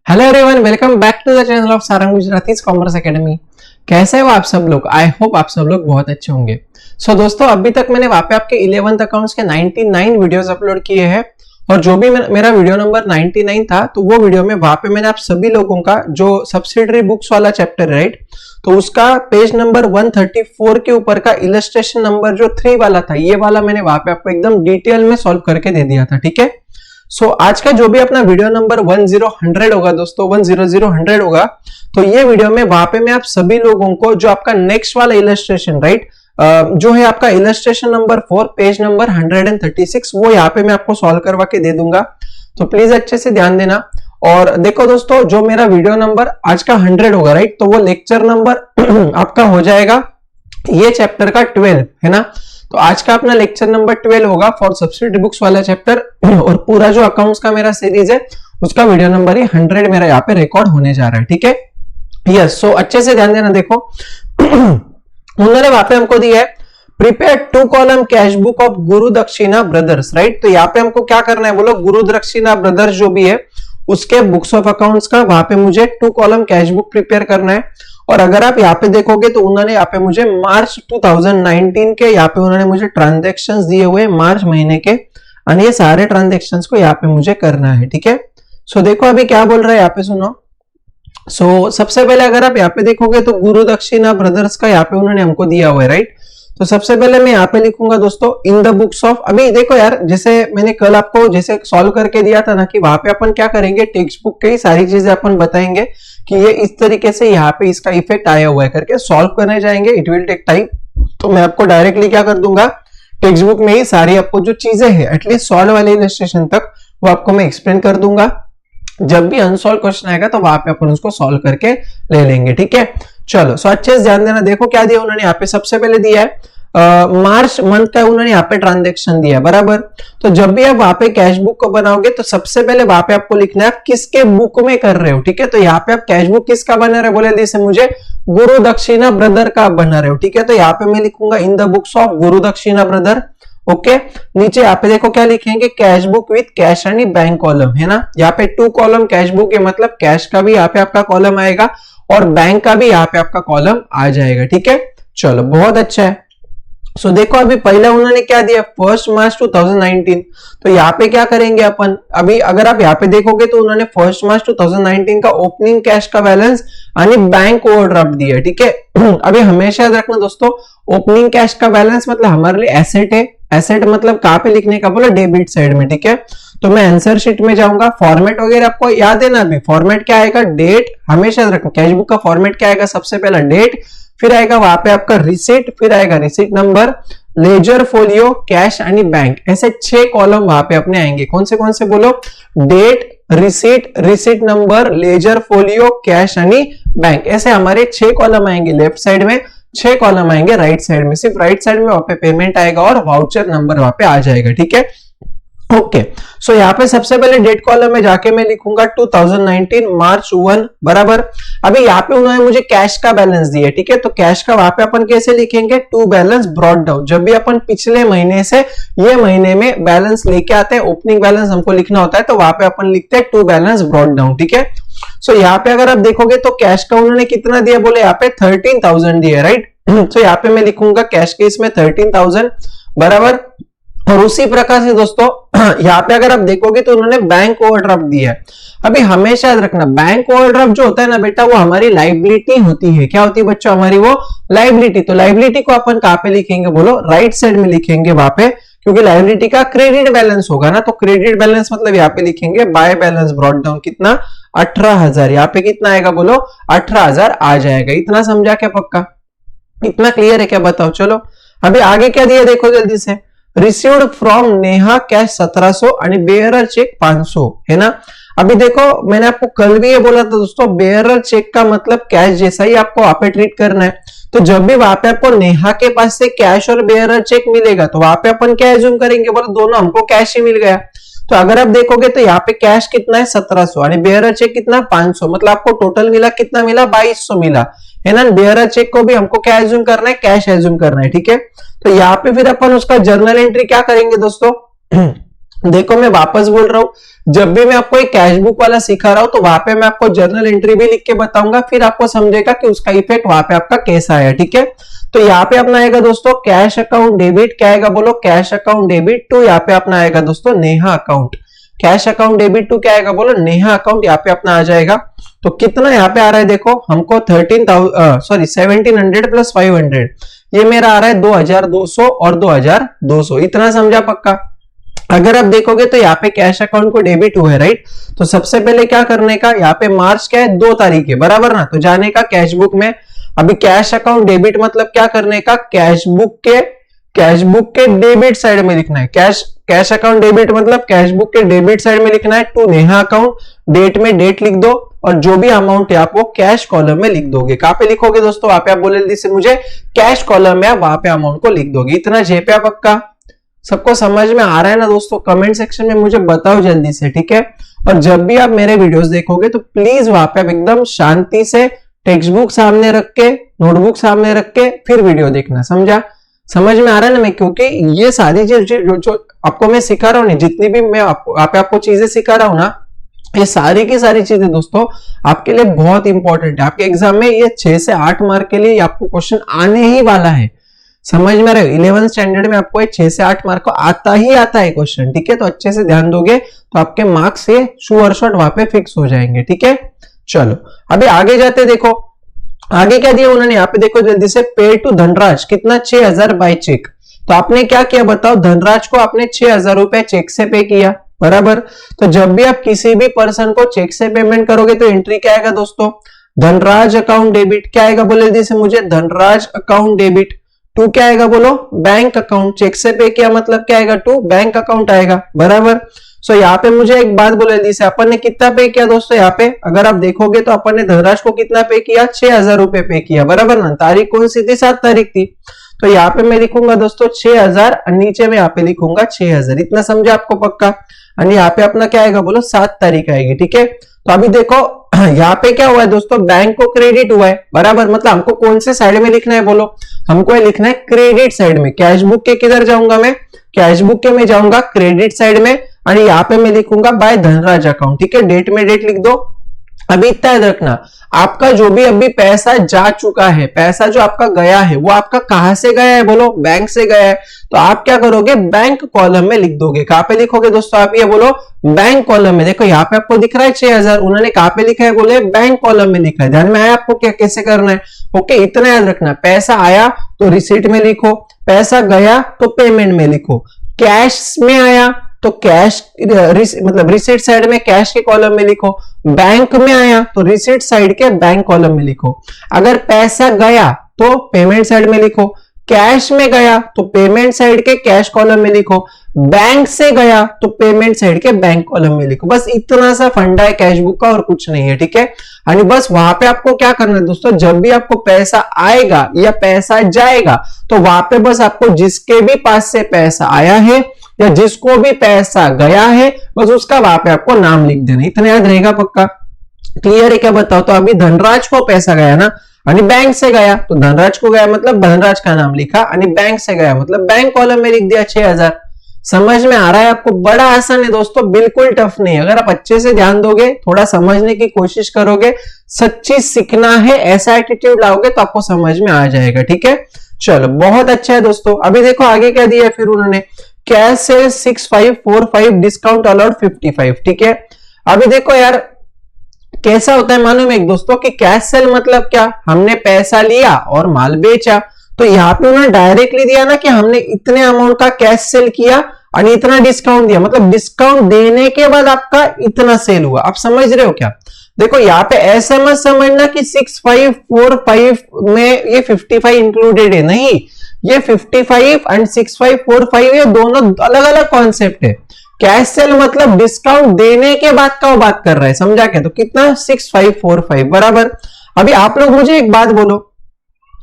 Hello everyone, welcome back to the channel of Sarang Gujarati's commerce academy. कैसे हो आप सब लोग? आई होप आप सब लोग बहुत अच्छे होंगे। सो दोस्तों, अभी तक मैंने वहां पे आपके 11th अकाउंट्स के 99 वीडियोस अपलोड किए हैं और जो भी मेरा वीडियो नंबर 99 था, तो वो वीडियो में वहां पे मैंने आप सभी लोगों का जो सब्सिडरी बुक्स वाला चैप्टर, राइट, तो उसका पेज नंबर 134 के ऊपर का इलस्ट्रेशन नंबर जो 3 वाला था, ये वाला मैंने वहां पे आपको एकदम डिटेल में सॉल्व करके दे दिया था। ठीक है, आज का जो भी अपना वीडियो नंबर 10 होगा दोस्तों, 100 होगा, तो ये वीडियो में वहां पे मैं आप सभी लोगों को जो आपका नेक्स्ट वाला इलस्ट्रेशन, राइट, जो है आपका इलस्ट्रेशन नंबर 4 पेज नंबर 136, वो यहाँ पे मैं आपको सॉल्व करवा के दे दूंगा। तो प्लीज अच्छे से ध्यान देना। और देखो दोस्तों, जो मेरा वीडियो नंबर आज का 100 होगा, राइट, तो वो लेक्चर नंबर आपका हो जाएगा ये चैप्टर का 12, है ना। तो आज का अपना लेक्चर नंबर 12 होगा फॉर सब्सिडरी बुक्स वाला चैप्टर, और पूरा जो अकाउंट्स का मेरा सीरीज है उसका वीडियो नंबर ही 100 मेरा यहाँ पे रिकॉर्ड होने जा रहा है। ठीक है, यस। सो अच्छे से ध्यान देना। देखो उन्होंने वहां पे हमको दिया है prepare 2 column cash book of गुरु दक्षिणा ब्रदर्स, राइट। तो यहाँ पे हमको क्या करना है बोलो, गुरु दक्षिणा ब्रदर्स जो भी है उसके बुक्स ऑफ अकाउंट्स का वहां पे मुझे 2 कॉलम कैश बुक प्रिपेयर करना है। और अगर आप यहाँ पे देखोगे तो उन्होंने यहाँ पे मुझे मार्च 2019 के यहाँ पे उन्होंने मुझे ट्रांजेक्शन्स दिए हुए मार्च महीने के, और ये सारे ट्रांजेक्शन्स को यहाँ पे मुझे करना है। ठीक है, सो देखो अभी क्या बोल रहा है यहाँ पे, सुनो। सो सबसे पहले अगर आप यहाँ पे देखोगे तो गुरु दक्षिणा ब्रदर्स का यहाँ पे उन्होंने हमको दिया हुआ है, राइट। तो सबसे पहले मैं यहाँ पे लिखूंगा दोस्तों इन द बुक्स ऑफ, अभी देखो यार, जैसे मैंने कल आपको जैसे सॉल्व करके दिया था ना कि वहां पे अपन क्या करेंगे, टेक्स्ट बुक की सारी चीजें अपन बताएंगे कि ये इस तरीके से यहाँ पे इसका इफेक्ट आया हुआ है करके सॉल्व करने जाएंगे, इट विल टेक टाइम। तो मैं आपको डायरेक्टली क्या कर दूंगा, टेक्स्ट बुक में ही सारी आपको जो चीजें है एटलीस्ट सॉल्व वाले इलस्ट्रेशन तक वो आपको मैं एक्सप्लेन कर दूंगा। जब भी अनसॉल्व क्वेश्चन आएगा तो वहां पे अपन उसको सॉल्व करके ले लेंगे। ठीक है, चलो। सो अच्छे से ध्यान देना। देखो क्या दिया उन्होंने यहाँ पे, सबसे पहले दिया है मार्च मंथ का उन्होंने यहाँ पे ट्रांजेक्शन दिया, बराबर। तो जब भी आप वहां पे कैश बुक को बनाओगे तो सबसे पहले वहां पे आपको लिखना है आप किसके बुक में कर रहे हो। ठीक है, तो यहाँ पे आप कैश बुक किसका बना रहे हो, बोले जैसे मुझे गुरु दक्षिणा ब्रदर का बना रहे हो। ठीक है, तो यहाँ पे मैं लिखूंगा इन द बुक्स ऑफ गुरु दक्षिणा ब्रदर। ओके, नीचे यहाँ पे देखो क्या लिखेंगे, cash book with cash and bank column, है ना। यहाँ पे 2 कॉलम कैश बुक है, मतलब कैश का भी यहाँ पे आपका कॉलम आएगा और बैंक का भी यहाँ पे आपका कॉलम आ जाएगा। ठीक है, चलो, बहुत अच्छा है। सो देखो अभी पहला उन्होंने क्या दिया, 1 मार्च 2019। तो यहाँ पे क्या करेंगे अपन, अभी अगर आप यहाँ पे देखोगे तो उन्होंने 1 मार्च 2019 का ओपनिंग कैश का बैलेंस यानी बैंक ओवरड्राफ्ट दिया। ठीक है, अभी हमेशा याद रखना दोस्तों, ओपनिंग कैश का बैलेंस मतलब हमारे लिए एसेट है। एसेट मतलब कहाँ पे लिखने का, बोला डेबिट साइड में। ठीक है, तो मैं आंसर शीट में जाऊंगा, फॉर्मेट वगैरह आपको याद है ना। अभी फॉर्मेट क्या आएगा, डेट, हमेशा याद रखना कैश बुक का फॉर्मेट क्या आएगा, सबसे पहला डेट, फिर आएगा वहां पे आपका रिसीट, फिर आएगा receipt number, ledger folio, cash and bank. ऐसे 6 कॉलम वहां पे अपने आएंगे। कौन से बोलो, date, receipt, receipt number, ledger folio, cash and bank. ऐसे हमारे 6 कॉलम आएंगे लेफ्ट साइड में, 6 कॉलम आएंगे राइट साइड में। सिर्फ राइट साइड में वहां पे पेमेंट आएगा और वाउचर नंबर वहां पे आ जाएगा। ठीक है, ओके। सो यहाँ पे सबसे पहले डेट कॉलम में जाके मैं लिखूंगा 2019 मार्च 1, बराबर। अभी यहाँ पे उन्होंने मुझे कैश का बैलेंस दिया। ठीक है, तो कैश का वहां पे अपन कैसे लिखेंगे, टू बैलेंस ब्रॉट डाउन। जब भी अपन पिछले महीने से ये महीने में बैलेंस लेके आते हैं, ओपनिंग बैलेंस हमको लिखना होता है, तो वहां पे अपन लिखते हैं टू बैलेंस ब्रॉट डाउन। ठीक है, सो यहाँ पे अगर आप देखोगे तो कैश का उन्होंने कितना दिया, बोले यहाँ पे 13,000 दिया, राइट। तो यहाँ पे मैं लिखूंगा कैश के इसमें 13,000, बराबर। और उसी प्रकार से दोस्तों यहाँ पे अगर आप देखोगे तो उन्होंने बैंक ओवरड्राफ्ट दिया है। अभी हमेशा याद रखना, बैंक ओवरड्राफ्ट जो होता है ना बेटा, वो हमारी लाइबिलिटी होती है। क्या होती है बच्चों, हमारी वो लाइबिलिटी। तो लाइबिलिटी को अपन कहाँ पे लिखेंगे, बोलो राइट साइड में लिखेंगे वहां पे, क्योंकि लाइबिलिटी का क्रेडिट बैलेंस होगा ना। तो क्रेडिट बैलेंस मतलब यहाँ पे लिखेंगे बाय बैलेंस ब्रॉट डाउन, कितना, 18,000। यहाँ पे कितना आएगा, बोलो 18,000 आ जाएगा। इतना समझा क्या, पक्का इतना क्लियर है क्या, बताओ। चलो अभी आगे क्या दिया देखो जल्दी से, रिसीव्ड फ्रॉम नेहा कैश 1700 और बेयरर चेक 500, है ना। अभी देखो मैंने आपको कल भी ये बोला था दोस्तों, बेयरर चेक का मतलब कैश जैसा ही आपको वहां पे ट्रीट करना है। तो जब भी वहां पे आपको नेहा के पास से कैश और बेयरर चेक मिलेगा तो वहां पे अपन क्या एज्यूम करेंगे, बोलो दोनों हमको कैश ही मिल गया। तो अगर आप देखोगे तो यहाँ पे कैश कितना है 1700 और बेयरर चेक कितना 500, मतलब आपको टोटल मिला कितना मिला, 2200 मिला, है ना। बेयरर चेक को भी हमको क्या एज्यूम करना है, कैश एज्यूम करना है। ठीक है, तो यहाँ पे फिर अपन उसका जर्नल एंट्री क्या करेंगे दोस्तों, देखो मैं वापस बोल रहा हूं, जब भी मैं आपको एक कैश बुक वाला सिखा रहा हूं तो वहां पे मैं आपको जर्नल एंट्री भी लिख के बताऊंगा, फिर आपको समझेगा कि उसका इफेक्ट वहां पे आपका कैसा है। ठीक है, तो यहाँ पे अपना आएगा दोस्तों कैश अकाउंट डेबिट, क्या आएगा बोलो, कैश अकाउंट डेबिट टू, यहाँ पे अपना आएगा दोस्तों Neha account. Cash account debit to क्या आएगा बोलो, नेहा अकाउंट, यहाँ पे अपना आ जाएगा। तो कितना यहाँ पे आ रहा है देखो, हमको 1700 प्लस 500, ये मेरा आ रहा है 2200 और 2200, इतना समझा पक्का। अगर आप देखोगे तो यहाँ पे कैश अकाउंट को डेबिट हुआ है, राइट। तो सबसे पहले क्या करने का, यहाँ पे मार्च क्या है 2 तारीख है, बराबर ना। तो जाने का कैश बुक में, अभी कैश अकाउंट डेबिट मतलब क्या करने का, कैश बुक के डेबिट साइड में लिखना है। कैश अकाउंट डेबिट मतलब कैश बुक के डेबिट साइड में लिखना है टू नेहा अकाउंट, डेट में डेट लिख दो और जो भी अमाउंट है आप वो कैश कॉलम में लिख दोगे। कहां पे लिखोगे दोस्तों, वहां पे आप बोले जल्दी से मुझे, कैश कॉलम में आप वहां पे अमाउंट को लिख दोगे। इतना जेपे पक्का सबको समझ में आ रहा है ना दोस्तों, कमेंट सेक्शन में मुझे बताओ जल्दी से, ठीक है। और जब भी आप मेरे वीडियोस देखोगे तो प्लीज वहां पे आप एकदम शांति से टेक्स्ट बुक सामने रख के, नोटबुक सामने रख के फिर वीडियो देखना, समझा। समझ में आ रहा है ना मैं, क्योंकि ये सारी चीजें जो आपको मैं सिखा रहा हूँ, जितनी भी मैं आपको चीजें सिखा रहा हूँ ना, ये सारी की सारी चीजें दोस्तों आपके लिए बहुत इंपॉर्टेंट है। आपके एग्जाम में ये 6 से 8 मार्क के लिए आपको क्वेश्चन आने ही वाला है, समझ में रहे हो। 11th स्टैंडर्ड में आपको 6 से 8 मार्क को आता है क्वेश्चन, ठीक है। तो अच्छे से ध्यान दोगे तो आपके मार्क्स ये श्योर शॉट वहां पे फिक्स हो जाएंगे, ठीक है। चलो अभी आगे जाते, देखो आगे क्या दिया उन्होंने, यहाँ पे देखो जल्दी से, पे टू धनराज, कितना 6000 बाय चेक। तो आपने क्या किया बताओ, धनराज को आपने 6000 रुपए चेक से पे किया, बराबर। तो जब भी आप किसी भी पर्सन को चेक से पेमेंट करोगे तो एंट्री क्या आएगा दोस्तों, धनराज अकाउंट डेबिट, क्या आएगा बोले जल्दी से मुझे, धनराज अकाउंट डेबिट टू क्या आएगा बोलो, बैंक अकाउंट। चेक से पे किया मतलब क्या आएगा, टू बैंक अकाउंट आएगा, बराबर। सो यहाँ पे मुझे एक बात बोले जैसे, अपन ने कितना पे किया दोस्तों, यहाँ पे अगर आप देखोगे तो अपन ने धनराज को कितना पे किया, 6000 रुपए पे किया, बराबर ना। तारीख कौन सी थी, 7 तारीख थी। तो यहाँ पे मैं लिखूंगा दोस्तों 6000 और नीचे में यहाँ पे लिखूंगा 6000, इतना समझा आपको पक्का। और यहाँ पे अपना क्या आएगा बोलो, 7 तारीख आएगी, ठीक है। तो अभी देखो यहाँ पे क्या हुआ है दोस्तों, बैंक को क्रेडिट हुआ है, बराबर। मतलब हमको कौन से साइड में लिखना है बोलो, हमको ये लिखना है क्रेडिट साइड में। कैश बुक के किधर जाऊंगा मैं, कैश बुक के में जाऊंगा क्रेडिट साइड में, और यहाँ पे मैं लिखूंगा बाय धनराज अकाउंट, ठीक है। डेट में डेट लिख दो। अभी इतना याद रखना, आपका जो भी अभी पैसा जा चुका है, पैसा जो आपका गया है वो आपका कहां से गया है बोलो, बैंक से गया है। तो आप क्या करोगे, बैंक कॉलम में लिख दोगे। कहां पे लिखोगे दोस्तों, आप ये बोलो बैंक कॉलम में। देखो यहाँ पे आपको दिख रहा है 6000, उन्होंने कहां पे लिखा है बोले, बैंक कॉलम में लिखा है। ध्यान में आया आपको क्या कैसे करना है, ओके। इतना याद रखना, पैसा आया तो रिसीट में लिखो, पैसा गया तो पेमेंट में लिखो। कैश में आया तो कैश मतलब रिसीट साइड में कैश के कॉलम में लिखो, बैंक में आया तो रिसीट साइड के बैंक कॉलम में लिखो। अगर पैसा गया तो पेमेंट साइड में लिखो, कैश में गया तो पेमेंट साइड के कैश कॉलम में लिखो, बैंक से गया तो पेमेंट साइड के बैंक कॉलम में लिखो। बस इतना सा फंडा है कैश बुक का और कुछ नहीं है, ठीक है। और बस वहां पे आपको क्या करना है दोस्तों, जब भी आपको पैसा आएगा या पैसा जाएगा तो वहां पे बस आपको जिसके भी पास से पैसा आया है या जिसको भी पैसा गया है बस उसका वहां पे आपको नाम लिख देना, इतना याद रहेगा पक्का। क्लियर है क्या बताओ। तो अभी धनराज को पैसा गया ना, आणि बैंक से गया तो धनराज को गया मतलब धनराज का नाम लिखा, आणि बैंक से गया मतलब बैंक कॉलम में लिख दिया 6000। समझ में आ रहा है आपको, बड़ा आसान है दोस्तों, बिल्कुल टफ नहीं। अगर आप अच्छे से ध्यान दोगे, थोड़ा समझने की कोशिश करोगे, सच्ची सीखना है ऐसा एटीट्यूड लाओगे तो आपको समझ में आ जाएगा, ठीक है। चलो बहुत अच्छा है दोस्तों। अभी देखो आगे क्या दिया है फिर उन्होंने, कैश से 6545 डिस्काउंट अलाउड 55, ठीक है। अभी देखो यार कैसा होता है मालूम है दोस्तों कि कैश सेल मतलब क्या, हमने पैसा लिया और माल बेचा। तो यहाँ पे उन्होंने डायरेक्टली दिया ना कि हमने इतने अमाउंट का कैश सेल किया और इतना डिस्काउंट दिया, मतलब डिस्काउंट देने के बाद आपका इतना सेल हुआ। आप समझ रहे हो क्या, देखो यहाँ पे ऐसा मत समझना कि 6545 में ये 55 इंक्लूडेड है, नहीं, ये 55 एंड 6545 ये दोनों अलग अलग कॉन्सेप्ट है। कैश सेल मतलब डिस्काउंट देने के बाद का वो बात कर रहा है, समझा क्या। तो कितना 6545 बराबर। अभी आप लोग मुझे एक बात बोलो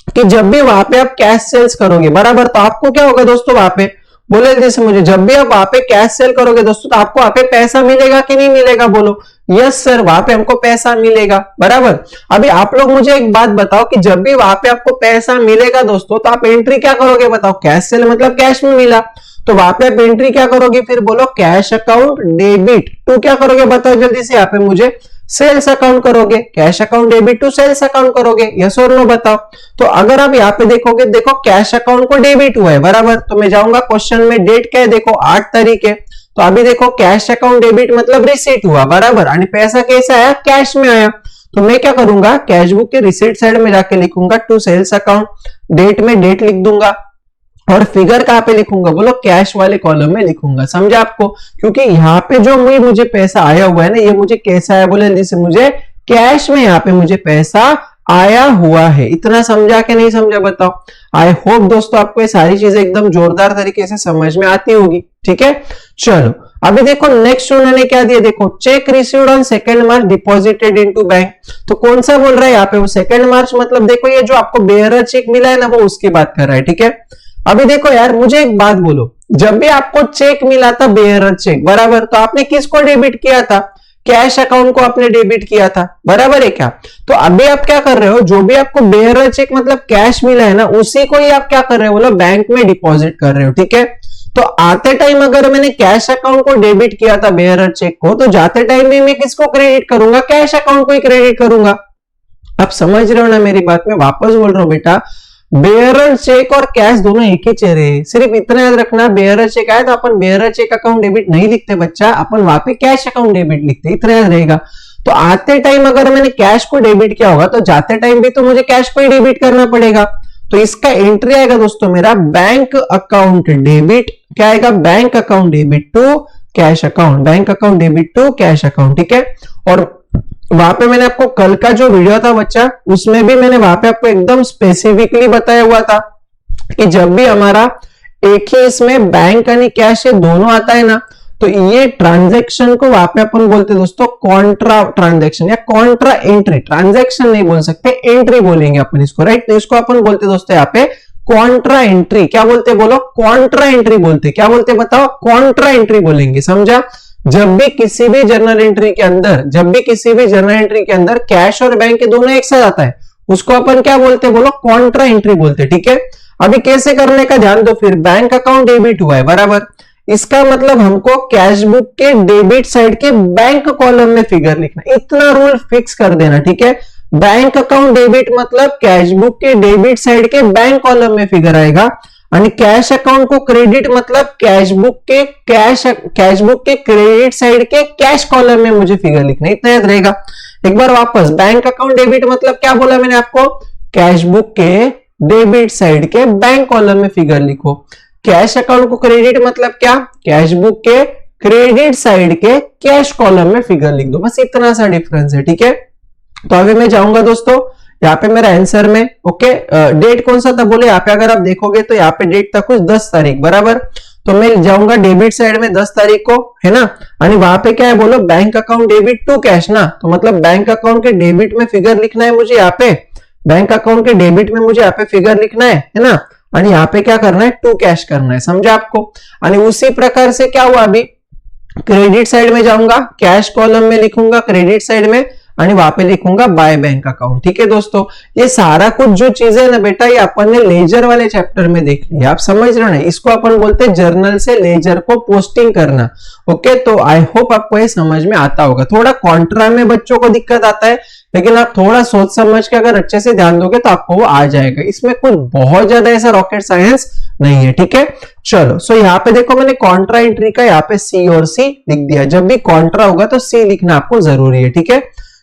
कि जब भी वहां पे आप कैश सेल्स करोगे बराबर, तो आपको क्या होगा दोस्तों, वहां पे बोले जैसे मुझे, जब भी आप वहां पे कैश सेल करोगे दोस्तों तो आपको वहां पे पैसा मिलेगा कि नहीं मिलेगा बोलो, यस सर वहां पे हमको पैसा मिलेगा, बराबर। अभी आप लोग मुझे एक बात बताओ कि जब भी वहां पे आपको पैसा मिलेगा दोस्तों तो आप एंट्री क्या करोगे बताओ, कैश सेल मतलब कैश में मिला। तो वहां पे आप एंट्री क्या करोगे, फिर बोलो कैश अकाउंट डेबिट टू क्या करोगे बताओ जल्दी से, यहाँ पे मुझे सेल्स अकाउंट करोगे, cash account debit to sales account करोगे, यस और नो बताओ। तो अगर आप यहाँ पे देखोगे, देखो कैश अकाउंट को डेबिट हुआ है बराबर, तो मैं जाऊंगा क्वेश्चन में, डेट क्या है देखो 8 तारीख है, तो अभी देखो कैश अकाउंट डेबिट मतलब रिसीट हुआ बराबर, और पैसा कैसे आया, कैश में आया। तो मैं क्या करूंगा, कैश बुक के रिसीट साइड में जाके लिखूंगा टू सेल्स अकाउंट, डेट में डेट लिख दूंगा, और फिगर कहां पे लिखूंगा, बोलो कैश वाले कॉलम में लिखूंगा, समझा आपको। क्योंकि यहाँ पे जो मुझे पैसा आया हुआ है ना, ये मुझे कैसा आया बोले, जैसे मुझे कैश में यहाँ पे मुझे पैसा आया हुआ है। इतना समझा कि नहीं समझा बताओ। आई होप दोस्तों आपको ये सारी चीजें एकदम जोरदार तरीके से समझ में आती होगी, ठीक है। चलो अभी देखो नेक्स्ट उन्होंने क्या दिया, देखो check received on 2 March deposited into bank. तो कौन सा बोल रहा है यहाँ पे, वो 2 मार्च मतलब देखो ये जो आपको बेयरर चेक मिला है ना, वो उसकी बात कर रहा है, ठीक है। अभी देखो यार मुझे एक बात बोलो, जब भी आपको चेक मिला था बेयरर चेक बराबर, तो आपने किसको डेबिट किया था, कैश अकाउंट को आपने डेबिट किया था बराबर है क्या। तो अभी आप क्या कर रहे हो, जो भी आपको बेयरर चेक मतलब कैश मिला है ना, उसी को ही आप क्या कर रहे हो, बोलो बैंक में डिपॉजिट कर रहे हो, ठीक है। तो आते टाइम अगर मैंने कैश अकाउंट को डेबिट किया था बेयरर चेक को, तो जाते टाइम में मैं किसको क्रेडिट करूंगा, कैश अकाउंट को ही क्रेडिट करूंगा। आप समझ रहे हो ना मेरी बात, में वापस बोल रहा हूं बेटा, बेयरर चेक और कैश दोनों एक ही चेहरे हैं, सिर्फ इतना याद रखना, बेयरर चेक आया तो अपन बेयरर चेक अकाउंट डेबिट नहीं लिखते बच्चा, अपन वहां पे कैश अकाउंट डेबिट लिखते, इतना याद रहेगा। तो आते टाइम अगर मैंने कैश को डेबिट किया होगा, तो जाते टाइम भी तो मुझे कैश को ही डेबिट करना पड़ेगा। तो इसका एंट्री आएगा दोस्तों मेरा बैंक अकाउंट डेबिट, क्या आएगा, bank account debit to cash account, bank account debit to cash account, ठीक है। और वहां पे मैंने आपको कल का जो वीडियो था बच्चा, उसमें भी मैंने वहां पे आपको एकदम स्पेसिफिकली बताया हुआ था कि जब भी हमारा एक ही इसमें बैंक यानी कैश ये दोनों आता है ना, तो ये ट्रांजैक्शन को वहां पे अपन बोलते हैं दोस्तों कॉन्ट्रा ट्रांजैक्शन या कॉन्ट्रा एंट्री। ट्रांजैक्शन नहीं बोल सकते, एंट्री बोलेंगे अपन इसको, राइट। तो इसको अपन बोलते दोस्तों यहाँ पे कॉन्ट्रा एंट्री। क्या बोलते बोलो, कॉन्ट्रा एंट्री बोलते। क्या बोलते बताओ, कॉन्ट्रा एंट्री बोलेंगे, समझा। जब भी किसी भी जर्नल एंट्री के अंदर, जब भी किसी भी जर्नल एंट्री के अंदर कैश और बैंक के दोनों एक साथ आता है, उसको अपन क्या बोलते बोलो, कॉन्ट्रा एंट्री बोलते, ठीक है। अभी कैसे करने का ध्यान दो, फिर बैंक अकाउंट डेबिट हुआ है बराबर, इसका मतलब हमको कैश बुक के डेबिट साइड के बैंक कॉलम में फिगर लिखना, इतना रूल फिक्स कर देना, ठीक है। बैंक अकाउंट डेबिट मतलब कैश बुक के डेबिट साइड के बैंक कॉलम में फिगर आएगा, और कैश अकाउंट को क्रेडिट मतलब कैश बुक के क्रेडिट साइड के कैश कॉलम में मुझे फिगर लिखना, इतना याद रहेगा। एक बार वापस, बैंक अकाउंट डेबिट मतलब क्या बोला मैंने आपको, कैश बुक के डेबिट साइड के बैंक कॉलम में फिगर लिखो। कैश अकाउंट को क्रेडिट मतलब क्या, कैश बुक के क्रेडिट साइड के कैश कॉलम में फिगर लिख दो, बस इतना सा डिफरेंस है, ठीक है। तो अभी मैं जाऊंगा दोस्तों यहाँ पे मेरा आंसर में, ओके। डेट कौन सा था बोले, यहाँ पे अगर आप देखोगे तो यहाँ पे डेट था कुछ 10 तारीख बराबर, तो मैं जाऊंगा डेबिट साइड में 10 तारीख को, है ना। और वहां पे क्या है बोलो, bank account debit to cash ना, तो मतलब बैंक अकाउंट के डेबिट में फिगर लिखना है मुझे यहाँ पे, बैंक अकाउंट के डेबिट में मुझे यहाँ पे फिगर लिखना है ना। और यहाँ पे क्या करना है, टू कैश करना है, समझा आपको। और उसी प्रकार से क्या हुआ, अभी क्रेडिट साइड में जाऊंगा, कैश कॉलम में लिखूंगा क्रेडिट साइड में, और वहां पे लिखूंगा बाय बैंक अकाउंट, ठीक है दोस्तों। ये सारा कुछ जो चीजें है ना बेटा, ये अपन ने लेजर वाले चैप्टर में देख लिया, आप समझ रहे हो ना। इसको अपन बोलते हैं जर्नल से लेजर को पोस्टिंग करना, ओके। तो आई होप आपको ये समझ में आता होगा। थोड़ा कॉन्ट्रा में बच्चों को दिक्कत आता है, लेकिन आप थोड़ा सोच समझ के अगर अच्छे से ध्यान दोगे तो आपको वो आ जाएगा। इसमें कुछ बहुत ज्यादा ऐसा रॉकेट साइंस नहीं है, ठीक है। चलो सो यहाँ पे देखो मैंने कॉन्ट्रा एंट्री का यहाँ पे सी और सी लिख दिया। जब भी कॉन्ट्रा होगा तो सी लिखना आपको जरूरी है, ठीक है।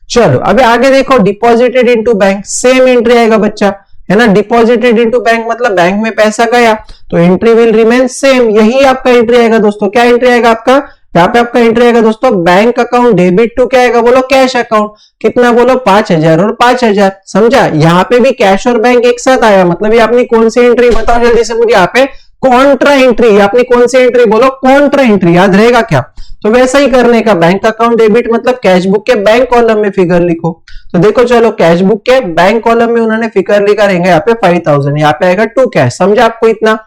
चलो अभी आगे देखो, deposited into bank, same entry आएगा बच्चा, है ना। डिपॉजिटेड इनटू बैंक मतलब बैंक में पैसा गया, तो एंट्री विल रिमेन सेम, यही आपका एंट्री आएगा दोस्तों। क्या एंट्री आएगा आपका, यहाँ पे आपका एंट्री आएगा दोस्तों बैंक अकाउंट डेबिट टू क्या आएगा बोलो, कैश अकाउंट। कितना बोलो, 5000 और 5000, समझा। यहाँ पे भी कैश और बैंक एक साथ आया, मतलब ये आपने कौन सी एंट्री बताओ जल्दी से मुझे, यहाँ पे कॉन्ट्रा एंट्री, आपने कौन सी एंट्री बोलो, कॉन्ट्रा एंट्री, याद रहेगा क्या। तो वैसा ही करने का, बैंक अकाउंट डेबिट मतलब कैश बुक के बैंक कॉलम में फिगर लिखो। तो देखो चलो, कैश बुक के बैंक कॉलम में उन्होंने फिगर लिखा रहेगा यहाँ पे 5000, यहाँ पे आएगा टू कैश, समझा आपको इतना।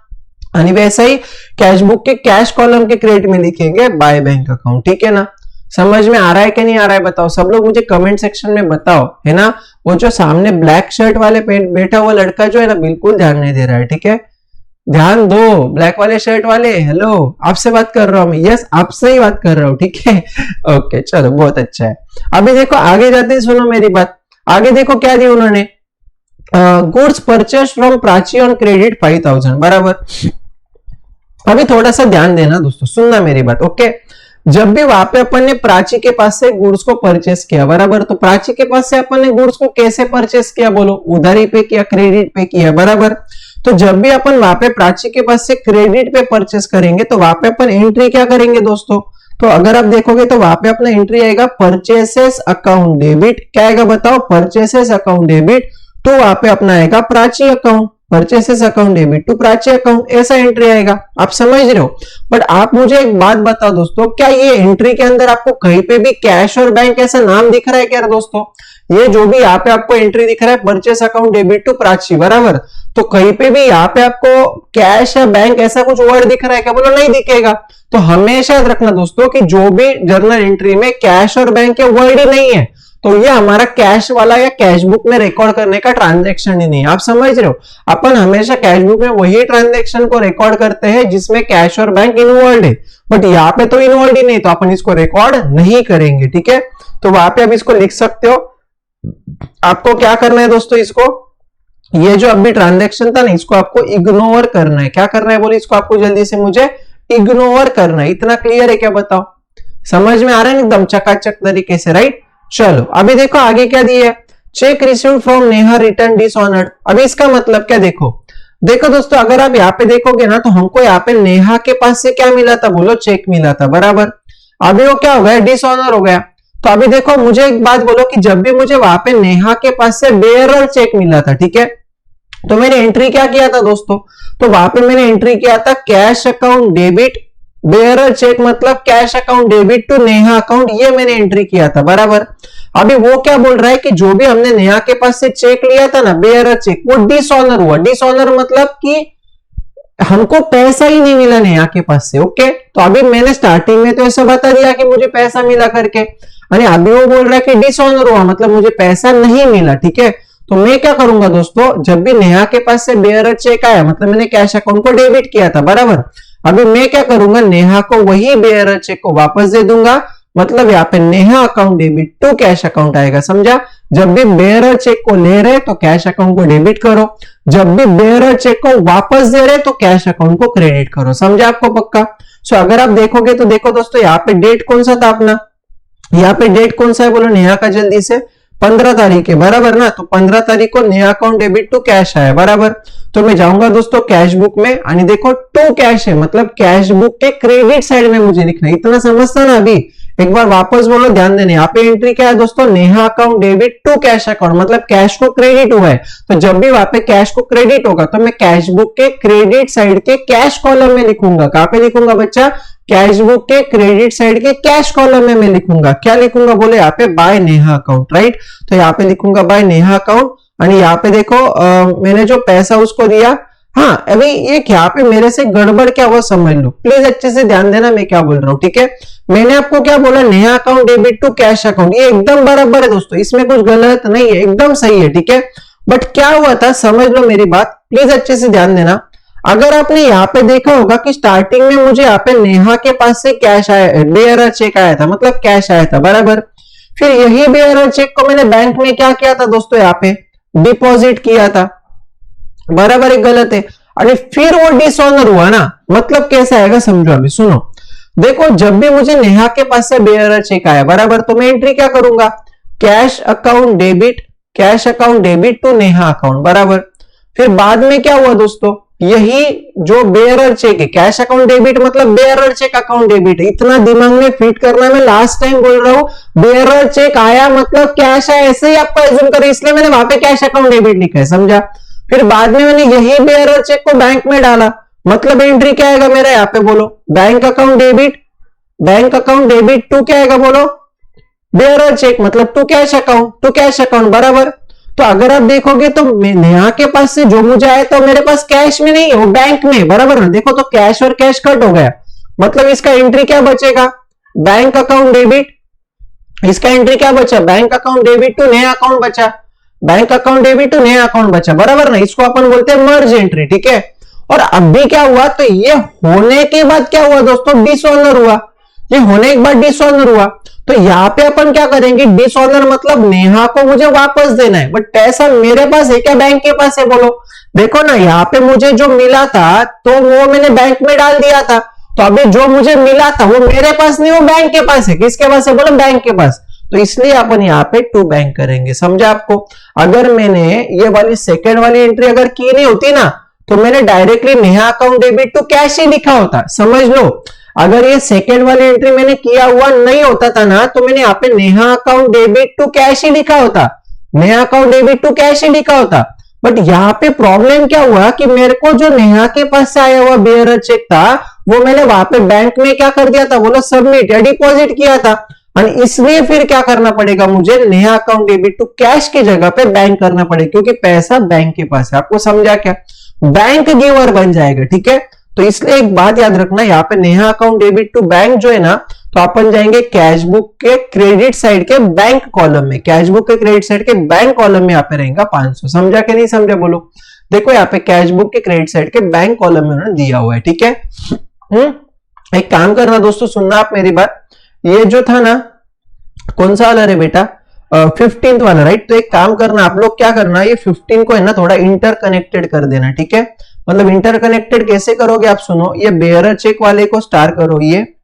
यानी वैसा ही कैश बुक के कैश कॉलम के क्रेडिट में लिखेंगे बाय बैंक अकाउंट, ठीक है ना। समझ में आ रहा है कि नहीं आ रहा है बताओ, सब लोग मुझे कमेंट सेक्शन में बताओ, है ना। वो जो सामने ब्लैक शर्ट वाले बैठा हुआ लड़का जो है ना, बिल्कुल ध्यान नहीं दे रहा है, ठीक है। ध्यान दो ब्लैक वाले शर्ट वाले, हेलो आपसे बात कर रहा हूं मैं, यस आपसे ही बात कर रहा हूं, ठीक है। ओके चलो बहुत अच्छा है। अभी देखो आगे जाते हैं, सुनो मेरी बात। आगे देखो क्या दी उन्होंने, goods purchase from Prachi on credit 5000, बराबर। अभी थोड़ा सा ध्यान देना दोस्तों, सुनना मेरी बात, ओके। जब भी वहां पे अपन ने प्राची के पास से गुड्स को परचेस किया, बराबर, तो प्राची के पास से अपन ने गुड्स को कैसे परचेस किया बोलो, उधारी पे किया, क्रेडिट पे किया, बराबर। तो जब भी अपन वहां पे प्राची के पास से क्रेडिट पे परचेस करेंगे तो वहां पे अपन एंट्री क्या करेंगे दोस्तों, तो अगर आप देखोगे तो वहां पे अपना एंट्री आएगा परचेसेस अकाउंट डेबिट, क्या आएगा बताओ, परचेसेस अकाउंट डेबिट, तो वहां पे अपना आएगा Prachi account, purchases account debit to Prachi account, ऐसा एंट्री आएगा। आप समझ रहे हो। बट आप मुझे एक बात बताओ दोस्तों, क्या ये एंट्री के अंदर आपको कहीं पे भी कैश और बैंक ऐसा नाम दिख रहा है क्या दोस्तों, ये जो भी यहाँ पे आपको एंट्री दिख रहा है purchase account debit to Prachi, बराबर, तो कहीं पे भी यहाँ पे आपको कैश या बैंक ऐसा कुछ वर्ड दिख रहा है क्या, बोलो नहीं दिखेगा। तो हमेशा याद रखना दोस्तों कि जो भी जर्नल एंट्री में कैश और बैंक के वर्ड ही नहीं है तो ये हमारा कैश वाला या कैश बुक में रिकॉर्ड करने का ट्रांजैक्शन ही नहीं है। आप समझ रहे हो, अपन हमेशा कैश बुक में वही ट्रांजैक्शन को रिकॉर्ड करते हैं जिसमें कैश और बैंक इन्वॉल्व है, बट यहाँ पे तो इन्वॉल्व ही नहीं, तो अपन इसको रिकॉर्ड नहीं करेंगे, ठीक है। तो वहां पे आप इसको लिख सकते हो। आपको क्या करना है दोस्तों, इसको ये जो अभी ट्रांजैक्शन था ना इसको आपको इग्नोर करना है, क्या करना है बोले, इसको आपको जल्दी से मुझे इग्नोर करना है। इतना क्लियर है क्या बताओ, समझ में आ रहा है एकदम चकाचक तरीके से, राइट। चलो अभी देखो आगे क्या दिया है, check received from Neha return dishonoured. अभी इसका मतलब क्या, देखो देखो दोस्तों, अगर आप यहाँ पे देखोगे ना तो हमको यहाँ पे नेहा के पास से क्या मिला था बोलो, चेक मिला था, बराबर। अभी वो क्या हो गया, डिसऑनर हो गया। तो अभी देखो मुझे एक बात बोलो कि जब भी मुझे वहां पे नेहा के पास से बेयरर चेक मिला था, ठीक है, तो मैंने एंट्री क्या किया था दोस्तों, तो वहां पे मैंने एंट्री किया था cash account debit, bearer cheque मतलब cash account debit to Neha account, ये मैंने एंट्री किया था, बराबर। अभी वो क्या बोल रहा है कि जो भी हमने नेहा के पास से चेक लिया था ना, बेयरर चेक, वो डिसऑनर हुआ। डिसऑनर मतलब कि हमको पैसा ही नहीं मिला नेहा के पास से, ओके। तो अभी मैंने स्टार्टिंग में तो ऐसा बता दिया कि मुझे पैसा मिला करके, अरे अभी वो बोल रहा है कि डिसऑनर हुआ मतलब मुझे पैसा नहीं मिला, ठीक है। तो मैं क्या करूंगा दोस्तों, जब भी नेहा के पास से बेयरर चेक आया मतलब मैंने कैश अकाउंट को डेबिट किया था, बराबर। अभी मैं क्या करूंगा, नेहा को वही बेयरर चेक को वापस दे दूंगा, मतलब यहाँ पे Neha account debit to cash account आएगा, समझा। जब भी बेयरर चेक को ले रहे तो कैश अकाउंट को डेबिट करो, जब भी बेयरर चेक को वापस दे रहे तो कैश अकाउंट को क्रेडिट करो, समझा आपको पक्का। सो अगर आप देखोगे तो देखो दोस्तों, यहाँ पे डेट कौन सा था अपना, यहाँ पे डेट कौन सा है बोलो नेहा का, जल्दी से 15 तारीख है, बराबर ना। तो 15 तारीख को Neha account debit to cash आया, बराबर। तो मैं जाऊंगा दोस्तों कैश बुक में, आणि देखो टू कैश है मतलब कैश बुक के क्रेडिट साइड में मुझे लिखना है, इतना समझता ना। अभी एक बार वापस बोलो, ध्यान देने, यहाँ पे एंट्री क्या है दोस्तों, Neha account debit to cash account मतलब कैश को क्रेडिट हुआ है। तो जब भी वहां पे कैश को क्रेडिट होगा तो मैं कैश बुक के क्रेडिट साइड के कैश कॉलम में लिखूंगा, कहां पे लिखूंगा बच्चा, कैश बुक के क्रेडिट साइड के कैश कॉलम में मैं लिखूंगा, क्या लिखूंगा बोले, यहाँ पे बाय नेहा अकाउंट, राइट। तो यहाँ पे लिखूंगा बाय नेहा अकाउंट, और यहाँ पे देखो मैंने जो पैसा उसको दिया। हाँ अभी ये यहाँ पे मेरे से गड़बड़ क्या हुआ समझ लो, प्लीज अच्छे से ध्यान देना मैं क्या बोल रहा हूँ, ठीक है। मैंने आपको क्या बोला, Neha account debit to cash account, ये एकदम बराबर है दोस्तों, इसमें कुछ गलत नहीं है, एकदम सही है, ठीक है। बट क्या हुआ था समझ लो मेरी बात, प्लीज अच्छे से ध्यान देना। अगर आपने यहाँ पे देखा होगा कि स्टार्टिंग में मुझे यहाँ पे नेहा के पास से कैश आया, बेयरर चेक आया था मतलब कैश आया था, बराबर। फिर यही बेयरर चेक को मैंने बैंक में क्या किया था दोस्तों, यहाँ पे डिपॉजिट किया था, बराबर, एक गलत है। अरे फिर वो डिसऑनर हुआ ना, मतलब कैसा आएगा समझो। अभी सुनो देखो, जब भी मुझे नेहा के पास से बेयरर चेक आया, बराबर, तो मैं एंट्री क्या करूंगा, cash account debit, cash account debit to Neha account, बराबर। फिर बाद में क्या हुआ दोस्तों, यही जो बेयरर चेक है, कैश अकाउंट डेबिट मतलब बेयरर चेक अकाउंट डेबिट है, इतना दिमाग में फिट करना, मैं लास्ट टाइम बोल रहा हूं, बेयरर चेक आया मतलब कैश आया, ऐसे ही आपको एज्यूम करें, इसलिए मैंने वहां पे कैश अकाउंट डेबिट लिखा है, समझा। फिर बाद में मैंने यही बेयरर चेक को बैंक में डाला, मतलब एंट्री क्या आएगा मेरा, यहाँ पे बोलो bank account debit, bank account debit to क्या आएगा बोलो, बेयरर चेक मतलब to cash account, to cash account, बराबर। तो अगर आप देखोगे तो नेहा के पास से जो मुझे आया तो मेरे पास कैश में नहीं है, वो बैंक में, बराबर ना। देखो तो कैश और कैश कट हो गया, मतलब इसका एंट्री क्या बचेगा, बैंक अकाउंट डेबिट, इसका एंट्री क्या बचा, बैंक अकाउंट डेबिट टू नया अकाउंट बचा, बैंक अकाउंट डेबिट टू नया अकाउंट बचा, बराबर ना। इसको अपन बोलते हैं मर्ज एंट्री, ठीक है। और अभी क्या हुआ, तो ये होने के बाद क्या हुआ दोस्तों, डिसऑनर हुआ। ये होने के बाद डिसऑनर हुआ, तो यहाँ पे अपन क्या करेंगे, डिसऑनर मतलब नेहा को मुझे वापस देना है, बट पैसा मेरे पास है क्या बैंक के पास है, बोलो। देखो ना, यहाँ पे मुझे जो मिला था तो वो मैंने बैंक में डाल दिया था, तो अभी जो मुझे मिला था वो मेरे पास नहीं, वो बैंक के पास है। किसके पास है, बोलो बैंक के पास। तो इसलिए अपन यहाँ पे टू बैंक करेंगे, समझा आपको। अगर मैंने ये वाली सेकेंड वाली एंट्री अगर की नहीं होती ना, तो मैंने directly Neha account debit to cash ही लिखा होता, समझ लो। अगर ये सेकेंड वाली एंट्री मैंने किया हुआ नहीं होता था ना, तो मैंने यहाँ पे Neha account debit to cash ही लिखा होता, Neha account debit to cash ही लिखा होता। बट यहाँ पे प्रॉब्लम क्या हुआ कि मेरे को जो नेहा के पास से आया हुआ बेयरर चेक था, वो मैंने वहां पे बैंक में क्या कर दिया था, बोलो सबमिट या डिपॉजिट किया था। और इसलिए फिर क्या करना पड़ेगा मुझे, Neha account debit to cash की जगह पे बैंक करना पड़ेगा, क्योंकि पैसा बैंक के पास है। आपको समझा क्या, बैंक गिवर बन जाएगा, ठीक है। तो इसलिए एक बात याद रखना, यहाँ पे Neha account debit to bank जो है ना, तो अपन जाएंगे कैश बुक के क्रेडिट साइड के बैंक कॉलम में, कैश बुक के क्रेडिट साइड के बैंक कॉलम में यहाँ पे रहेगा 500। समझा कि नहीं समझा, बोलो। देखो यहाँ पे कैश बुक के क्रेडिट साइड के बैंक कॉलम में उन्होंने दिया हुआ है, ठीक है। एक काम करना दोस्तों, सुनना आप मेरी बात। ये जो था ना, कौन सा वाला रे बेटा, 15th वाला, राइट। तो एक काम करना, आप लोग क्या करना, ये 15 को है ना थोड़ा इंटरकनेक्टेड कर देना, ठीक है। मतलब इंटरकनेक्टेड कैसे करोगे आप सुनो, ये बेयरर चेक वाले को स्टार करो, ये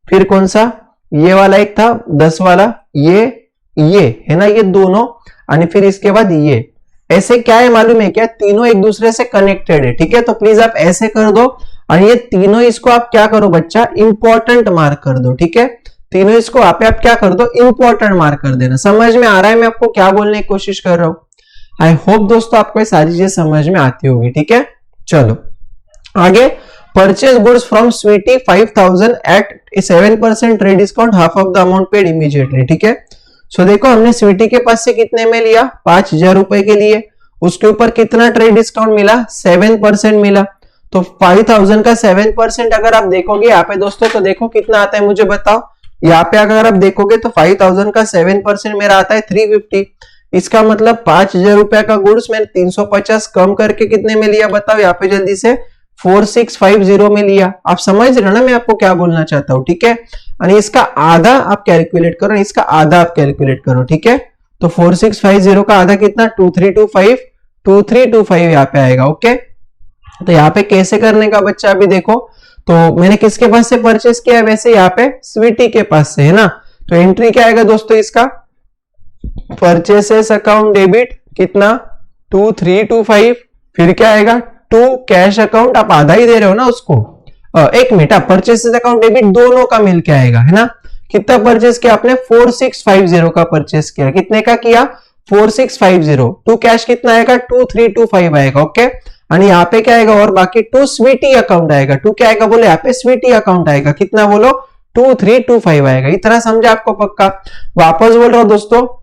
फिर कौन सा, ये वाला एक था 10 वाला, ये है ना, ये दोनों, और फिर इसके बाद ये ऐसे क्या है मालूम है क्या, तीनों एक दूसरे से कनेक्टेड है, ठीक है। तो प्लीज आप ऐसे कर दो, और ये तीनों इसको आप क्या करो बच्चा, इंपॉर्टेंट मार्क कर दो, ठीक है। तीनों इसको आप क्या कर दो, इंपॉर्टेंट मार्क कर देना। समझ में आ रहा है मैं आपको क्या बोलने की कोशिश कर रहा हूं। आई होप दोस्तों आपको ये सारी चीजें समझ में आती होगी, ठीक है। चलो आगे, purchase goods from Sweety 5000 at 7% trade discount, half of the amount paid immediately, ठीक है। सो देखो, हमने स्वीटी के पास से कितने में लिया, 5000 रुपए के लिए, उसके ऊपर कितना ट्रेड डिस्काउंट मिला, 7% मिला। तो 5000 का 7% अगर आप देखोगे यहाँ पे दोस्तों, तो देखो कितना आता है मुझे बताओ। यहाँ पे अगर आप देखोगे तो 5000 का 7% मेरा आता है 350। इसका मतलब 5000 रुपए का गुड्स मैंने 350 कम करके कितने में लिया बताओ, यहाँ पे जल्दी से 4650 में लिया। आप समझ रहे हो ना मैं आपको क्या बोलना चाहता हूँ, ठीक है। और इसका आधा आप कैलकुलेट करो, इसका आधा आप कैलकुलेट करो, ठीक है। तो 4650 का आधा कितना, 2325 यहाँ पे आएगा, ओके। तो यहाँ पे कैसे करने का बच्चा, अभी देखो, तो मैंने किसके पास से परचेस किया है, वैसे यहाँ पे स्वीटी के पास से, है ना। तो एंट्री क्या आएगा दोस्तों, इसका परचेसेस अकाउंट डेबिट कितना 2325, फिर क्या आएगा टू कैश अकाउंट, आप आधा ही दे रहे हो ना उसको। एक मिनट, आप परचेसेस अकाउंट डेबिट दोनों का मिल के आएगा, है ना। कितना परचेस किया आपने, 4650 का परचेस किया, कितने का किया, 4650। टू कैश कितना आएगा, 2325 आएगा, ओके। और यहाँ पे क्या आएगा, और बाकी टू स्वीटी अकाउंट आएगा, टू क्या आएगा बोले, यहाँ पे स्वीटी अकाउंट आएगा, कितना बोलो, 2325 आएगा। इतना समझा आपको पक्का। वापस बोल रहा हूं दोस्तों,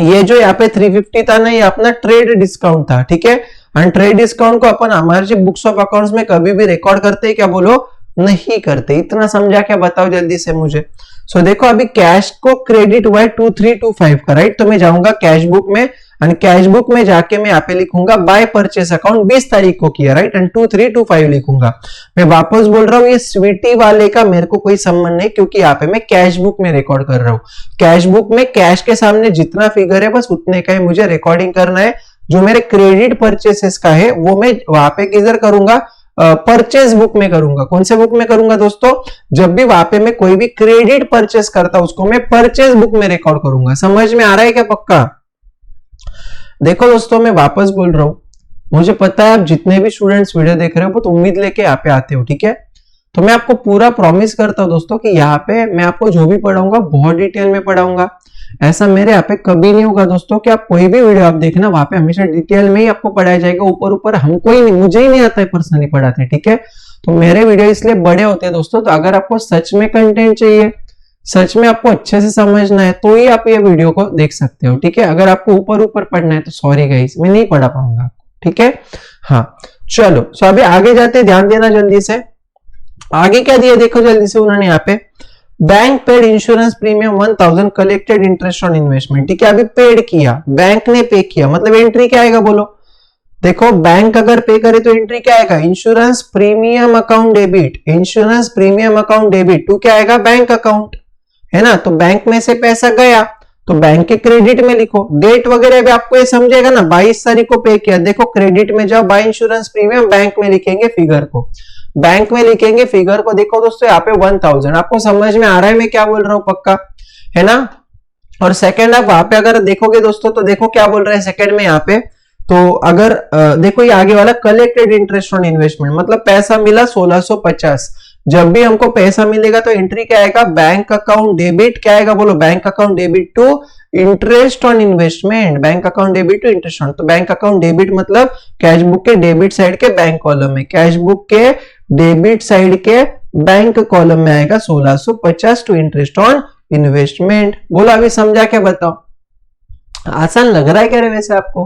ये जो यहाँ पे 350 था ना, ये अपना ट्रेड डिस्काउंट था, ठीक है। एंड ट्रेड डिस्काउंट को अपन हमारे बुक्स ऑफ अकाउंट्स में कभी भी रिकॉर्ड करते हैं क्या, बोलो नहीं करते। इतना समझा क्या, बताओ जल्दी से मुझे। सो देखो, अभी कैश को क्रेडिट हुआ है 2325 का, राइट। तो मैं जाऊंगा कैश बुक में, एंड कैश बुक में जाके मैं यहाँ पे लिखूंगा बाय परचेस अकाउंट 20 तारीख को किया, राइट, एंड 2325 लिखूंगा। मैं वापस बोल रहा हूँ, ये स्वीटी वाले का मेरे को कोई संबंध नहीं, क्योंकि यहाँ पे मैं कैश बुक में रिकॉर्ड कर रहा हूँ। कैश बुक में कैश के सामने जितना फिगर है बस उतने का ही मुझे रिकॉर्डिंग करना है। जो मेरे क्रेडिट परचेसेस का है वो मैं वहां पे किधर करूंगा, परचेस बुक में करूंगा। कौन से बुक में करूंगा दोस्तों, जब भी वहां पे मैं कोई भी क्रेडिट परचेस करता हूं उसको मैं परचेस बुक में रिकॉर्ड करूंगा। समझ में आ रहा है क्या पक्का। देखो दोस्तों, मैं वापस बोल रहा हूं, मुझे पता है आप जितने भी स्टूडेंट्स वीडियो देख रहे हो बहुत उम्मीद लेके यहाँ पे आते हो, ठीक है। तो मैं आपको पूरा प्रॉमिस करता हूं दोस्तों कि यहाँ पे मैं आपको जो भी पढ़ाऊंगा बहुत डिटेल में पढ़ाऊंगा। ऐसा मेरे यहाँ पे कभी नहीं होगा दोस्तों कि आप कोई भी वीडियो आप देखना वहां पे हमेशा डिटेल में ही आपको पढ़ाया जाएगा, ऊपर ऊपर हमको ही नहीं, मुझे ही नहीं आता है पर्सनली पढ़ाते, ठीक है। तो मेरे वीडियो इसलिए बड़े होते हैं दोस्तों। तो अगर आपको सच में कंटेंट चाहिए, सच में आपको अच्छे से समझना है, तो ही आप ये वीडियो को देख सकते हो, ठीक है। अगर आपको ऊपर ऊपर पढ़ना है तो सॉरी गाइस, मैं नहीं पढ़ा पाऊंगा आपको, ठीक है। हाँ चलो, सो अभी आगे जाते, ध्यान देना जल्दी से। आगे क्या दिया देखो जल्दी से, उन्होंने यहाँ पे bank paid insurance premium 1000 collected interest on investment, ठीक है। अभी पेड किया, बैंक ने पे किया, मतलब एंट्री क्या आएगा बोलो, देखो बैंक अगर पे करे तो एंट्री क्या आएगा, insurance premium account debit, insurance premium account debit to क्या आएगा, बैंक अकाउंट, है ना। तो बैंक में से पैसा गया तो बैंक के क्रेडिट में लिखो, डेट वगैरह भी आपको ये समझेगा ना, 22 तारीख को पे किया, देखो क्रेडिट में जाओ, बाय इंश्योरेंस प्रीमियम, बैंक में लिखेंगे फिगर को, बैंक में लिखेंगे फिगर को। देखो दोस्तों यहाँ पे 1000, आपको समझ में आ रहा है मैं क्या बोल रहा हूँ, पक्का है ना। और सेकंड आप वहां पे अगर देखोगे दोस्तों तो देखो क्या बोल रहे हैं सेकंड में यहाँ पे, तो अगर देखो ये आगे वाला कलेक्टेड इंटरेस्ट ऑन इन्वेस्टमेंट, मतलब पैसा मिला 1650, जब भी हमको पैसा मिलेगा तो एंट्री क्या आएगा, बैंक अकाउंट डेबिट, क्या आएगा बोलो, bank account debit to interest on investment, bank account debit to interest on. तो बैंक अकाउंट डेबिट मतलब कैश बुक के डेबिट साइड के बैंक कॉलम में, कैश बुक के डेबिट साइड के बैंक कॉलम में आएगा 1650 टू इंटरेस्ट ऑन इन्वेस्टमेंट। बोलो अभी समझा क्या, बताओ आसान लग रहा है क्या रे वैसे आपको,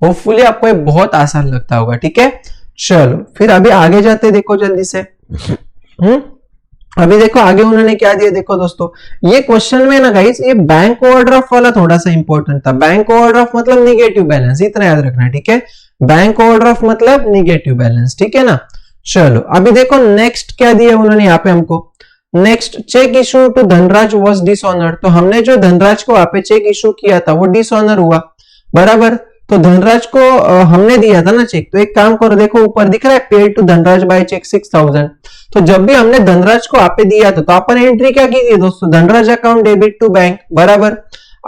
होपफुली आपको ये बहुत आसान लगता होगा, ठीक है। चलो फिर अभी आगे जाते देखो जल्दी से। अभी देखो आगे उन्होंने क्या दिया, देखो दोस्तों ये क्वेश्चन में ना गाइस ये बैंक ओवरड्राफ्ट वाला थोड़ा सा इंपॉर्टेंट था। बैंक ओवरड्राफ्ट मतलब निगेटिव बैलेंस, इतना याद रखना, ठीक है। बैंक ओवरड्राफ्ट मतलब निगेटिव बैलेंस, ठीक है ना। चलो अभी देखो नेक्स्ट क्या दिया उन्होंने यहाँ पे हमको, next cheque issue to Dhanraj was dishonoured. तो हमने जो धनराज को वहां पे चेक इशू किया था वो डिसऑनर हुआ, बराबर। तो धनराज को हमने दिया था ना चेक, तो एक काम करो, देखो ऊपर दिख रहा है paid to Dhanraj by cheque 6000। तो जब भी हमने धनराज को आप पे दिया था तो अपन एंट्री क्या की थी दोस्तों, Dhanraj account debit to bank, बराबर।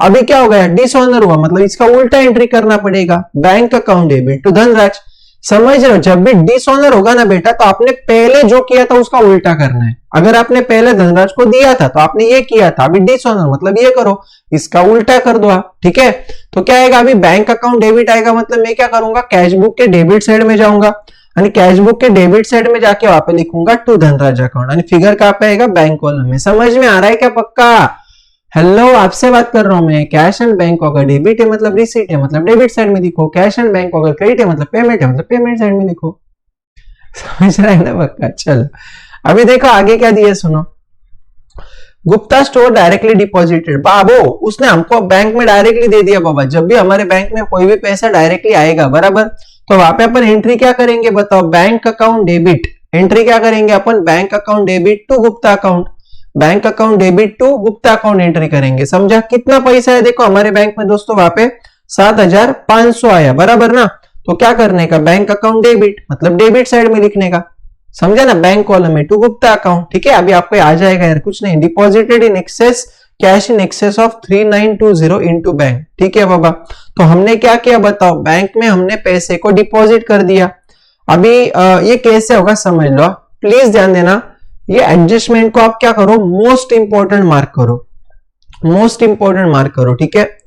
अभी क्या हो गया, डिसऑनर हुआ, मतलब इसका उल्टा एंट्री करना पड़ेगा, bank account debit to Dhanraj. समझ रहे हो, जब भी डिसऑनर होगा ना बेटा तो आपने पहले जो किया था उसका उल्टा करना है। अगर आपने पहले धनराज को दिया था तो आपने ये किया था, अभी डिसऑनर मतलब ये करो, इसका उल्टा कर दो आप, ठीक है। तो क्या आएगा, अभी बैंक अकाउंट डेबिट आएगा, मतलब मैं क्या करूंगा, कैश बुक के डेबिट साइड में जाऊंगा, यानी कैश बुक के डेबिट साइड में जाके वहां पे लिखूंगा टू धनराज अकाउंट, यानी फिगर कहां पे आएगा, बैंक कॉलम में। समझ में आ रहा है क्या, पक्का। हेलो आपसे बात कर रहा हूं मैं, कैश एंड बैंक अगर डेबिट है मतलब रिसीट है, मतलब डेबिट साइड में लिखो, कैश एंड बैंक अगर क्रेडिट है मतलब पेमेंट है, मतलब पेमेंट साइड में लिखो। समझ रहा है ना पक्का। चलो अभी देखो आगे क्या दिया सुनो, गुप्ता स्टोर डायरेक्टली डिपॉजिटेड, बाबो उसने हमको बैंक में डायरेक्टली दे दिया बाबा। जब भी हमारे बैंक में कोई भी पैसा डायरेक्टली आएगा, बराबर, तो वहां पे अपन एंट्री क्या करेंगे बताओ, बैंक अकाउंट डेबिट, एंट्री क्या करेंगे अपन, bank account debit to Gupta account, bank account debit to Gupta account entry करेंगे। समझा, कितना पैसा है देखो हमारे बैंक में दोस्तों, वहां पे 7500 आया, बराबर ना। तो क्या करने का, बैंक अकाउंट डेबिट मतलब डेबिट साइड में लिखने का, समझा ना, बैंक कॉलम में टू गुप्ता अकाउंट, ठीक है। अभी आपको आ जाएगा यार, कुछ नहीं, deposited in excess cash in excess of 3920 into bank, ठीक है बाबा। तो हमने क्या किया बताओ, बैंक में हमने पैसे को डिपॉजिट कर दिया। अभी ये कैसे होगा समझ लो, प्लीज ध्यान देना, ये एडजस्टमेंट को आप क्या करो, मोस्ट इंपोर्टेंट मार्क करो, मोस्ट इंपोर्टेंट मार्क करो, ठीक है।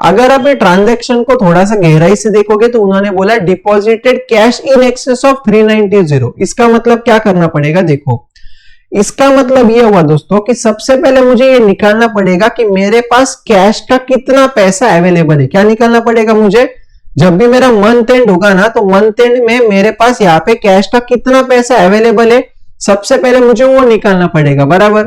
अगर आप ये ट्रांजैक्शन को थोड़ा सा गहराई से देखोगे तो उन्होंने बोला deposited cash in excess of 3920, इसका मतलब क्या करना पड़ेगा, देखो इसका मतलब ये हुआ दोस्तों कि सबसे पहले मुझे ये निकालना पड़ेगा कि मेरे पास कैश का कितना पैसा अवेलेबल है। क्या निकालना पड़ेगा मुझे, जब भी मेरा मंथ एंड होगा ना तो मंथ एंड में मेरे पास यहाँ पे कैश का कितना पैसा अवेलेबल है, सबसे पहले मुझे वो निकालना पड़ेगा, बराबर।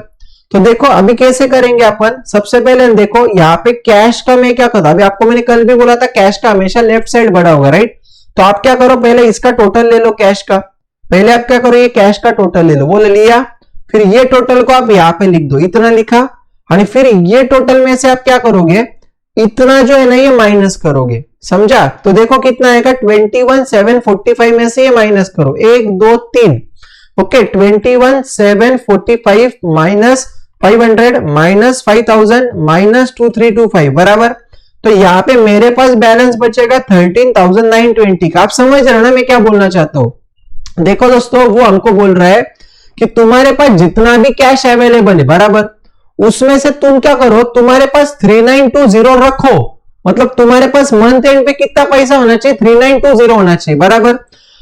तो देखो अभी कैसे करेंगे अपन, सबसे पहले देखो यहाँ पे कैश का मैं क्या करता, अभी आपको मैंने कल भी बोला था कैश का हमेशा लेफ्ट साइड बड़ा होगा, राइट। तो आप क्या करो, पहले इसका टोटल ले लो कैश का, पहले आप क्या करो, ये कैश का टोटल ले लो, वो ले लिया, फिर ये टोटल को आप यहाँ पे लिख दो, इतना लिखा, और फिर ये टोटल में से आप क्या करोगे, इतना जो है ना ये माइनस करोगे, समझा। तो देखो कितना आएगा, 21,745 में से ये माइनस करो, 1 2 3, ओके, 21,745 माइनस 500 माइनस 5000 माइनस 2325, बराबर। तो यहाँ पे मेरे पास बैलेंस बचेगा 13,920 का। आप समझ रहे हो ना मैं क्या बोलना चाहता हूं। देखो दोस्तों वो हमको बोल रहा है कि तुम्हारे पास जितना भी कैश अवेलेबल है, बराबर, उसमें से तुम क्या करो, तुम्हारे पास 3920 रखो, मतलब तुम्हारे पास मंथ एंड पे कितना पैसा होना चाहिए, 3920 होना चाहिए, बराबर।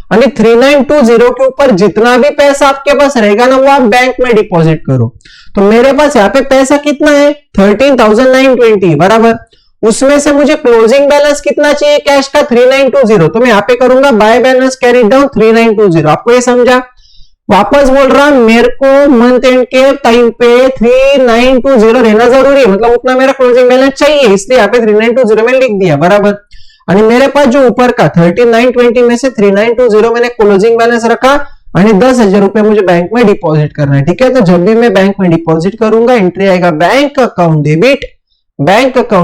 यानी 3920 के ऊपर जितना भी पैसा आपके पास रहेगा ना वो आप बैंक में डिपॉजिट करो। तो मेरे पास यहाँ पे पैसा कितना है, 13,920, बराबर। उसमें से मुझे क्लोजिंग बैलेंस कितना चाहिए कैश का, 3920। तो मैं यहाँ पे करूंगा बाय बैलेंस कैरी डाउन 3920। आपको ये समझा, वापस बोल रहा हूं, मेरे को मंथ एंड के टाइम पे 3920 रहना जरूरी है, मतलब उतना मेरा क्लोजिंग बैलेंस चाहिए, इसलिए यहाँ पे 3920 में लिख दिया, बराबर। आणि मेरे पास जो ऊपर का 3920 में से 3920 मैंने क्लोजिंग बैलेंस रखा आणि 10,000 रुपए मुझे बैंक में डिपॉजिट करना है। ठीक है, तो जब भी मैं बैंक में डिपॉजिट करूंगा एंट्री आएगा bank account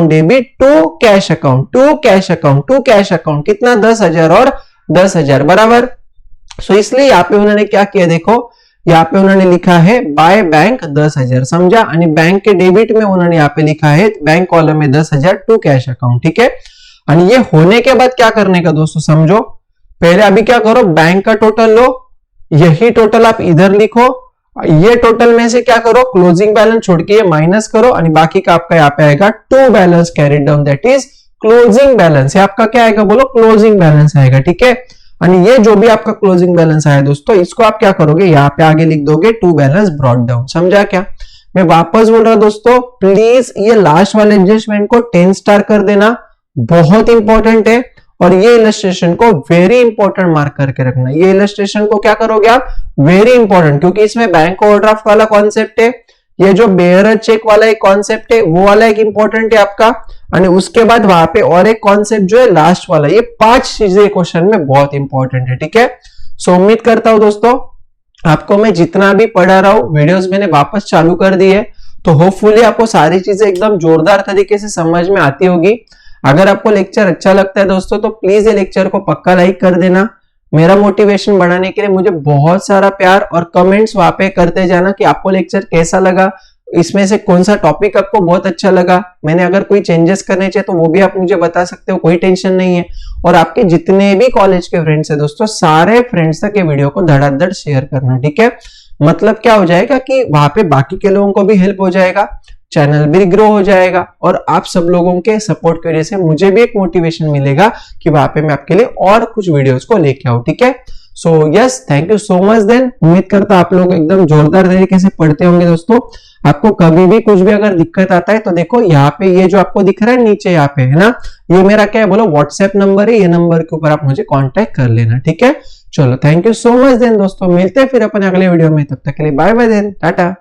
debit to cash account कितना 10,000 और 10,000 बराबर। सो इसलिए यहाँ पे उन्होंने क्या किया, देखो यहाँ पे उन्होंने लिखा है बाय बैंक 10,000, समझा। आणि बैंक के डेबिट में उन्होंने यहाँ पे लिखा है बैंक कॉलम में 10,000 टू कैश अकाउंट। ठीक है, आणि ये होने के बाद क्या करने का दोस्तों समझो। पहले अभी क्या करो, बैंक का टोटल लो, यही टोटल आप इधर लिखो, ये टोटल में से क्या करो, क्लोजिंग बैलेंस छोड़ के ये माइनस करो और बाकी का आपका यहाँ पे आएगा to balance carried down, that is closing balance. आपका क्या आएगा, बोलो क्लोजिंग बैलेंस आएगा। ठीक है, और ये जो भी आपका क्लोजिंग बैलेंस आया दोस्तों, इसको आप क्या करोगे, यहाँ पे आगे लिख दोगे टू बैलेंस ब्रॉट डाउन। समझा क्या? मैं वापस बोल रहा हूं दोस्तों, प्लीज ये लास्ट वाले एडजस्टमेंट को 10 स्टार कर देना, बहुत इंपॉर्टेंट है। और ये इलस्ट्रेशन को वेरी इंपॉर्टेंट मार्क करके रखना। ये इलस्ट्रेशन को क्या करोगे आप, वेरी इंपॉर्टेंट, क्योंकि इसमें बैंक ओवरड्राफ्ट वाला कॉन्सेप्ट है, ये जो बेयरर चेक वाला एक कॉन्सेप्ट है वो वाला एक इंपॉर्टेंट है आपका, और उसके बाद वहां पे और एक कॉन्सेप्ट जो है लास्ट वाला। ये 5 चीजें क्वेश्चन में बहुत इंपॉर्टेंट है। ठीक है, सो उम्मीद करता हूं दोस्तों आपको मैं जितना भी पढ़ा रहा हूं, वीडियोस मैंने वापस चालू कर दी है, तो होपफुली आपको सारी चीजें एकदम जोरदार तरीके से समझ में आती होगी। अगर आपको लेक्चर अच्छा लगता है दोस्तों तो प्लीज ये लेक्चर को पक्का लाइक कर देना। मेरा मोटिवेशन बढ़ाने के लिए मुझे बहुत सारा प्यार और कमेंट्स वहां पे करते जाना कि आपको लेक्चर कैसा लगा, इसमें से कौन सा टॉपिक आपको बहुत अच्छा लगा। मैंने अगर कोई चेंजेस करने चाहिए तो वो भी आप मुझे बता सकते हो, कोई टेंशन नहीं है। और आपके जितने भी कॉलेज के फ्रेंड्स है दोस्तों, सारे फ्रेंड्स तक ये वीडियो को धड़ाधड़ शेयर करना। ठीक है, मतलब क्या हो जाएगा कि वहां पे बाकी के लोगों को भी हेल्प हो जाएगा, चैनल भी ग्रो हो जाएगा, और आप सब लोगों के सपोर्ट की वजह से मुझे भी एक मोटिवेशन मिलेगा कि वहां पे मैं आपके लिए और कुछ वीडियोस को लेके आऊं। ठीक है, so yes, thank you so much. Then उम्मीद करता आप लोग एकदम जोरदार तरीके से पढ़ते होंगे दोस्तों। आपको कभी भी कुछ भी अगर दिक्कत आता है तो देखो यहाँ पे ये जो आपको दिख रहा है नीचे यहाँ पे है ना, ये मेरा क्या है बोलो व्हाट्सएप नंबर है, ये नंबर के ऊपर आप मुझे कांटेक्ट कर लेना। ठीक है, चलो thank you so much then दोस्तों, मिलते हैं फिर अपन अगले वीडियो में, तब तक के लिए बाय बाय देन, टाटा।